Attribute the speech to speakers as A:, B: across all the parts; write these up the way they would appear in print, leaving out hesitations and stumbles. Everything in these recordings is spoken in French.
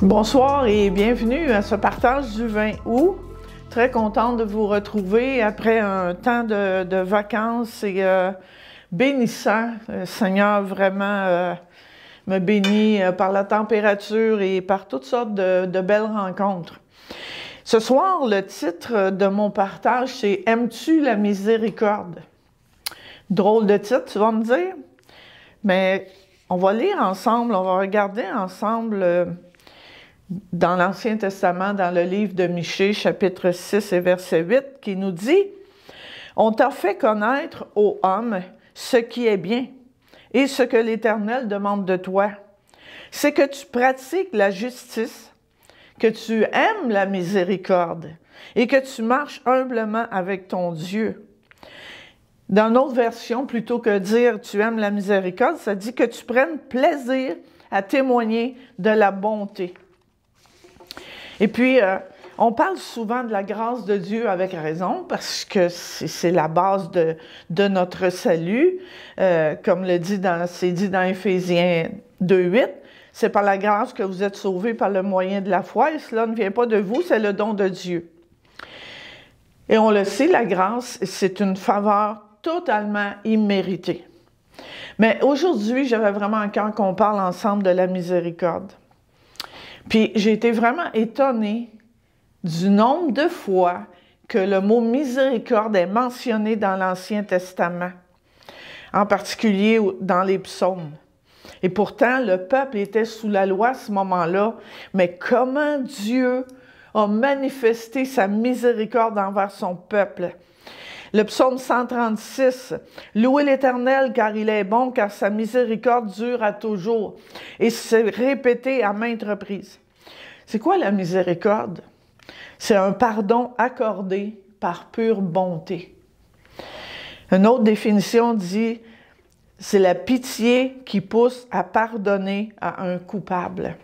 A: Bonsoir et bienvenue à ce partage du 20 août. Très contente de vous retrouver après un temps de vacances et bénissant. Le Seigneur vraiment me bénit par la température et par toutes sortes de belles rencontres. Ce soir, le titre de mon partage, c'est « Aimes-tu la miséricorde ?» Drôle de titre, tu vas me dire? Mais on va lire ensemble, on va regarder ensemble dans l'Ancien Testament, dans le livre de Michée, chapitre 6 et verset 8, qui nous dit « On t'a fait connaître, ô homme, ce qui est bien, et ce que l'Éternel demande de toi, c'est que tu pratiques la justice, que tu aimes la miséricorde, et que tu marches humblement avec ton Dieu. » Dans une autre version, plutôt que dire « tu aimes la miséricorde », ça dit que tu prennes plaisir à témoigner de la bonté. Et puis, on parle souvent de la grâce de Dieu avec raison, parce que c'est la base de notre salut. Comme c'est dit dans Éphésiens 2:8, c'est par la grâce que vous êtes sauvés par le moyen de la foi, et cela ne vient pas de vous, c'est le don de Dieu. Et on le sait, la grâce, c'est une faveur totalement imméritée. Mais aujourd'hui, j'avais vraiment à cœur qu'on parle ensemble de la miséricorde. Puis j'ai été vraiment étonnée du nombre de fois que le mot miséricorde est mentionné dans l'Ancien Testament, en particulier dans les psaumes. Et pourtant, le peuple était sous la loi à ce moment-là, mais comment Dieu a manifesté sa miséricorde envers son peuple. Le psaume 136, « Louez l'Éternel car il est bon, car sa miséricorde dure à toujours. » Et c'est répété à maintes reprises. C'est quoi la miséricorde? C'est un pardon accordé par pure bonté. Une autre définition dit, c'est la pitié qui pousse à pardonner à un coupable.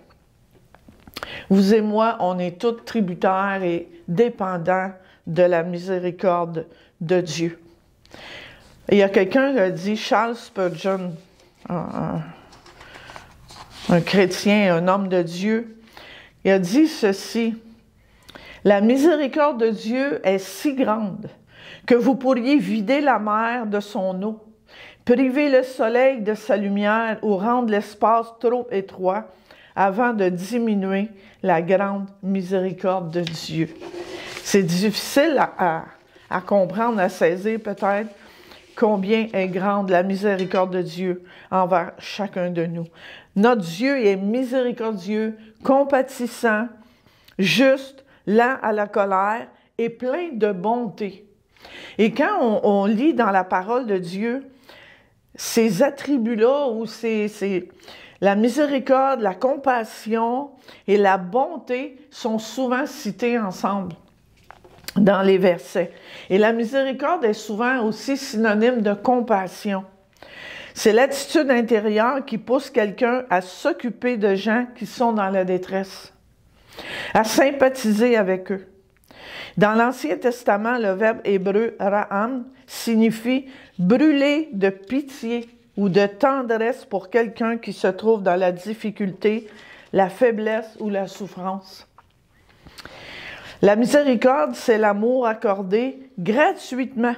A: Vous et moi, on est tous tributaires et dépendants de la miséricorde de Dieu. Et il y a quelqu'un qui a dit, Charles Spurgeon, un chrétien, un homme de Dieu, il a dit ceci, « La miséricorde de Dieu est si grande que vous pourriez vider la mer de son eau, priver le soleil de sa lumière ou rendre l'espace trop étroit avant de diminuer la grande miséricorde de Dieu. » C'est difficile à comprendre, à saisir peut-être combien est grande la miséricorde de Dieu envers chacun de nous. Notre Dieu est miséricordieux, compatissant, juste, lent à la colère et plein de bonté. Et quand on lit dans la parole de Dieu, ces attributs-là, ou la miséricorde, la compassion et la bonté sont souvent cités ensemble dans les versets. Et la miséricorde est souvent aussi synonyme de compassion. C'est l'attitude intérieure qui pousse quelqu'un à s'occuper de gens qui sont dans la détresse, à sympathiser avec eux. Dans l'Ancien Testament, le verbe hébreu « ra'am » signifie « brûler de pitié » ou de tendresse pour quelqu'un qui se trouve dans la difficulté, la faiblesse ou la souffrance. La miséricorde, c'est l'amour accordé gratuitement,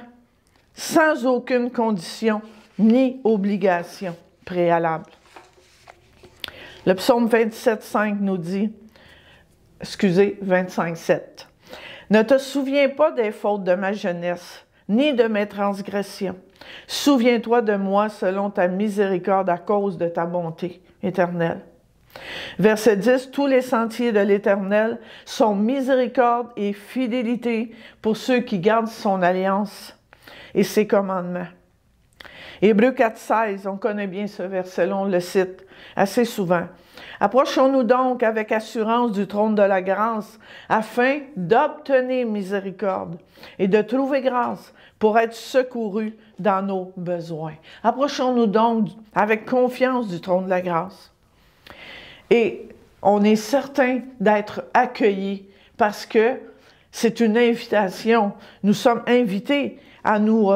A: sans aucune condition ni obligation préalable. Le psaume 27,5 nous dit, 25,7. « Ne te souviens pas des fautes de ma jeunesse, ni de mes transgressions. Souviens-toi de moi selon ta miséricorde à cause de ta bonté éternelle. » Verset 10, « Tous les sentiers de l'Éternel sont miséricorde et fidélité pour ceux qui gardent son alliance et ses commandements. » Hébreux 4,16, on connaît bien ce verset-là, on le cite assez souvent. Approchons-nous donc avec assurance du trône de la grâce, afin d'obtenir miséricorde et de trouver grâce pour être secourus dans nos besoins. Approchons-nous donc avec confiance du trône de la grâce. Et on est certain d'être accueillis parce que c'est une invitation. Nous sommes invités à nous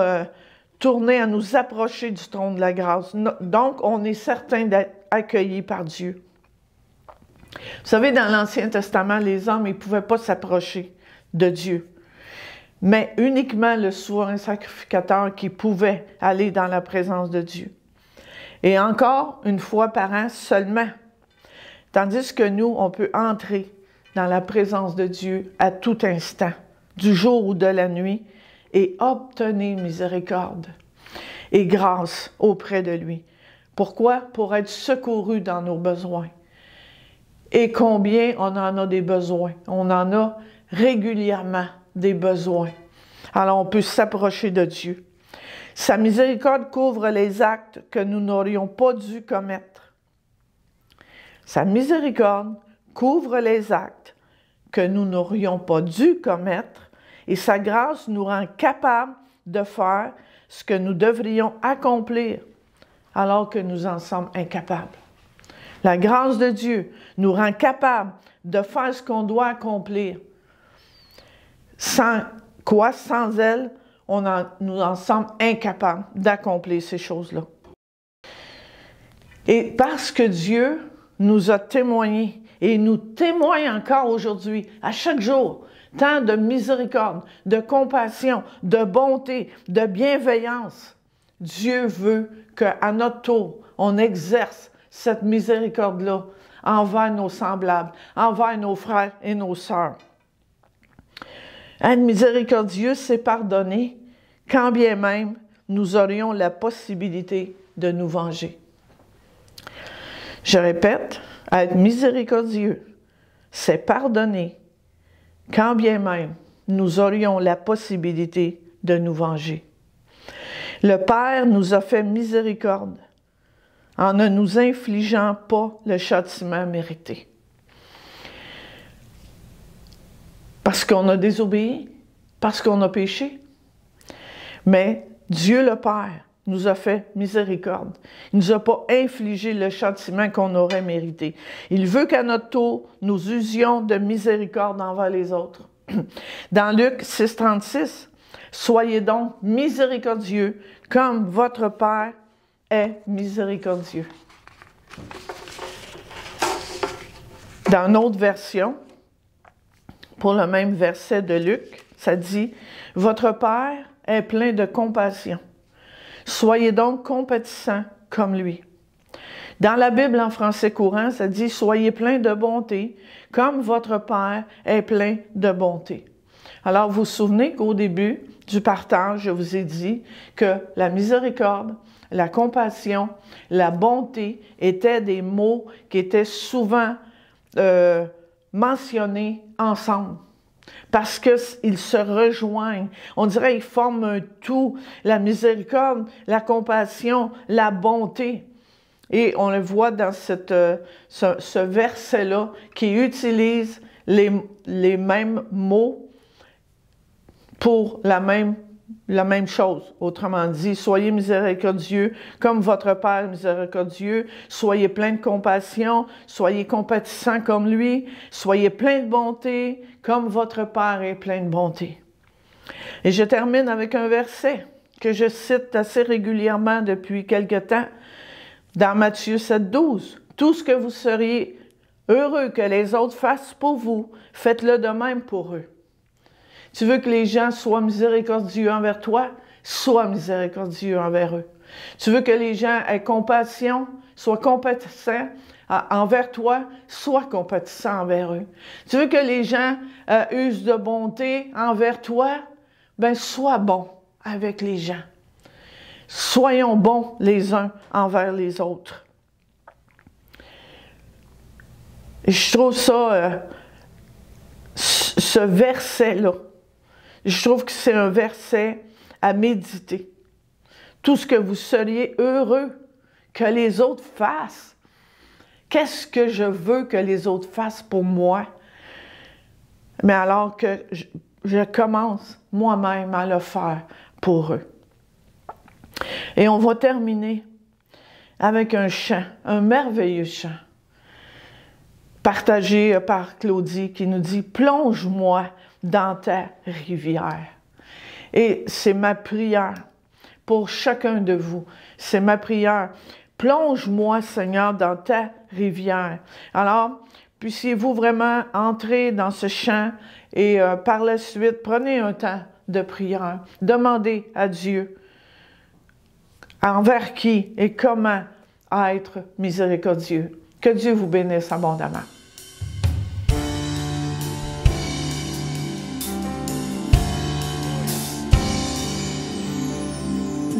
A: tourner, à nous approcher du trône de la grâce. Donc, on est certain d'être accueillis par Dieu. Vous savez, dans l'Ancien Testament, les hommes, ils ne pouvaient pas s'approcher de Dieu. Mais uniquement le souverain sacrificateur qui pouvait aller dans la présence de Dieu. Et encore, une fois par an seulement. Tandis que nous, on peut entrer dans la présence de Dieu à tout instant, du jour ou de la nuit, et obtenir miséricorde et grâce auprès de lui. Pourquoi? Pour être secourus dans nos besoins. Et combien on en a des besoins? On en a régulièrement des besoins. Alors on peut s'approcher de Dieu. Sa miséricorde couvre les actes que nous n'aurions pas dû commettre. Sa miséricorde couvre les actes que nous n'aurions pas dû commettre et sa grâce nous rend capables de faire ce que nous devrions accomplir alors que nous en sommes incapables. La grâce de Dieu nous rend capables de faire ce qu'on doit accomplir. Sans elle, nous en sommes incapables d'accomplir ces choses-là. Et parce que Dieu nous a témoigné, et nous témoigne encore aujourd'hui, à chaque jour, tant de miséricorde, de compassion, de bonté, de bienveillance. Dieu veut qu'à notre tour, on exerce cette miséricorde-là envers nos semblables, envers nos frères et nos sœurs. Être miséricordieux, c'est pardonner, quand bien même nous aurions la possibilité de nous venger. Je répète, être miséricordieux, c'est pardonner, quand bien même nous aurions la possibilité de nous venger. Le Père nous a fait miséricorde en ne nous infligeant pas le châtiment mérité. Parce qu'on a désobéi, parce qu'on a péché. Mais Dieu le Père nous a fait miséricorde. Il ne nous a pas infligé le châtiment qu'on aurait mérité. Il veut qu'à notre tour, nous usions de miséricorde envers les autres. Dans Luc 6,36, « Soyez donc miséricordieux comme votre Père est miséricordieux. » Dans une autre version, pour le même verset de Luc, ça dit « Votre Père est plein de compassion. Soyez donc compatissants comme lui. » Dans la Bible en français courant, ça dit « Soyez plein de bonté, comme votre Père est plein de bonté. » Alors, vous vous souvenez qu'au début du partage, je vous ai dit que la miséricorde, la compassion, la bonté étaient des mots qui étaient souvent mentionnés ensemble. Parce qu'ils se rejoignent. On dirait qu'ils forment un tout. La miséricorde, la compassion, la bonté. Et on le voit dans ce verset-là qui utilise les mêmes mots pour la même chose. Autrement dit, soyez miséricordieux comme votre Père est miséricordieux, soyez plein de compassion, soyez compatissants comme lui, soyez plein de bonté comme votre Père est plein de bonté. Et je termine avec un verset que je cite assez régulièrement depuis quelque temps, dans Matthieu 7,12. « Tout ce que vous seriez heureux que les autres fassent pour vous, faites-le de même pour eux. » Tu veux que les gens soient miséricordieux envers toi? Sois miséricordieux envers eux. Tu veux que les gens aient compassion, soient compatissants envers toi? Sois compatissant envers eux. Tu veux que les gens usent de bonté envers toi? Ben, sois bon avec les gens. Soyons bons les uns envers les autres. Et je trouve ça, ce verset-là, je trouve que c'est un verset à méditer. tout ce que vous seriez heureux que les autres fassent. Qu'est-ce que je veux que les autres fassent pour moi? Mais alors que je commence moi-même à le faire pour eux. Et on va terminer avec un chant, un merveilleux chant, partagé par Claudie qui nous dit « Plonge-moi dans ta rivière ». Et c'est ma prière pour chacun de vous. C'est ma prière. Plonge-moi, Seigneur, dans ta rivière. Alors, puissiez-vous vraiment entrer dans ce chant et par la suite, prenez un temps de prière. Demandez à Dieu envers qui et comment être miséricordieux. Que Dieu vous bénisse abondamment.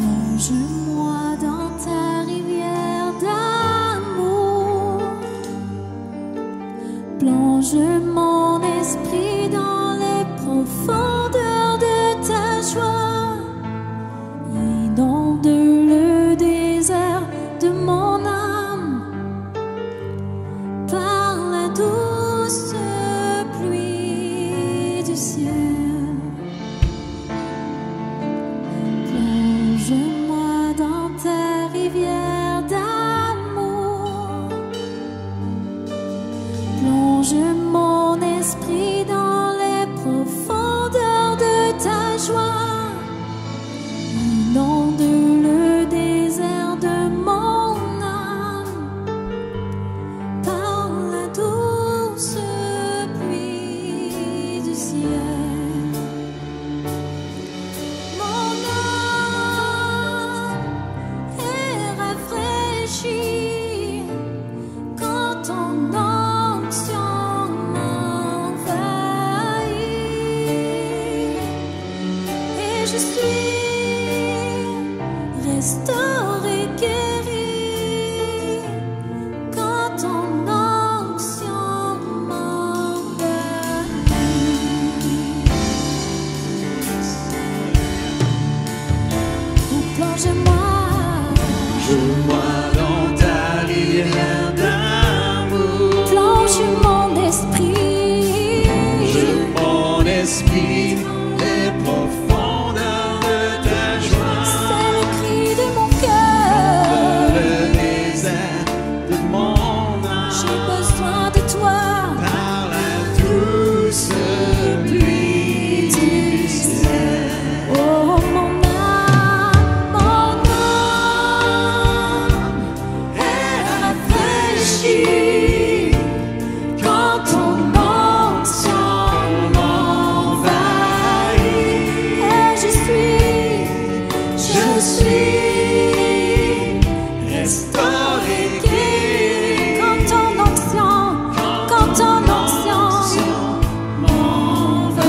B: Plonge-moi dans ta rivière d'amour. Plonge mon esprit dans les profondeurs de ta joie. Inonde le désert de mon âme par la douce pluie du ciel. Plonge-moi dans ta rivière d'amour. Plonge mon esprit dans les profondeurs de ta joie. Inonde le désert de mon âme par la douce pluie du ciel. Mon âme est rafraîchie quand ton onction m'envahit et je suis restaurée, guérie quand ton onction m'envahit. Plonge-moi,
C: Plonge-moi dans ta rivière d'amour.
B: plonge mon esprit,
C: Plonge mon esprit, les profondeurs de ta joie.
B: c'est le cri de mon cœur.
C: Le désert de mon
B: J'ai
C: âme
B: besoin de toi.
C: par la douce pluie du ciel.
B: Oh mon âme est rafraîchie quand ton onction m'envahit. Et je suis restaurée, guérie quand ton onction m'envahit.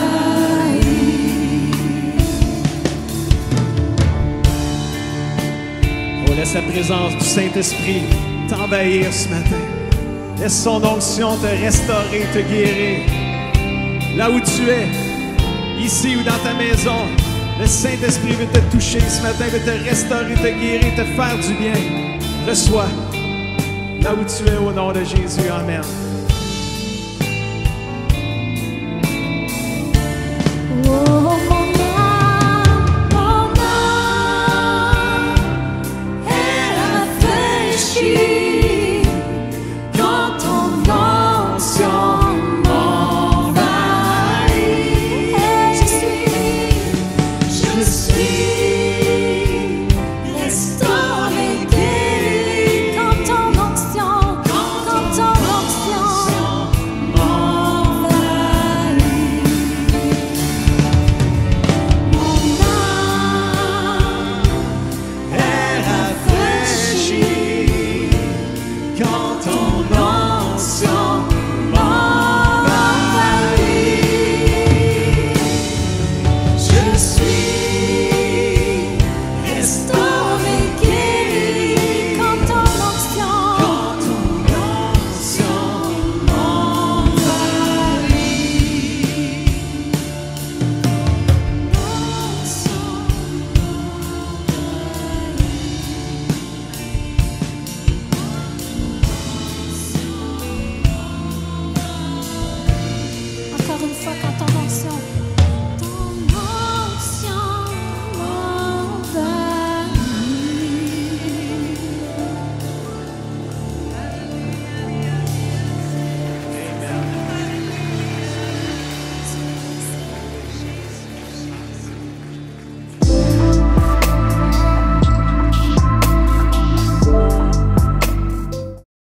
C: Oh, laisse la présence du Saint-Esprit t'envahir ce matin. Laisse son onction te restaurer, te guérir. Là où tu es, ici ou dans ta maison, le Saint-Esprit veut te toucher ce matin, veut te restaurer, te guérir, te faire du bien. Reçois là où tu es au nom de Jésus. Amen.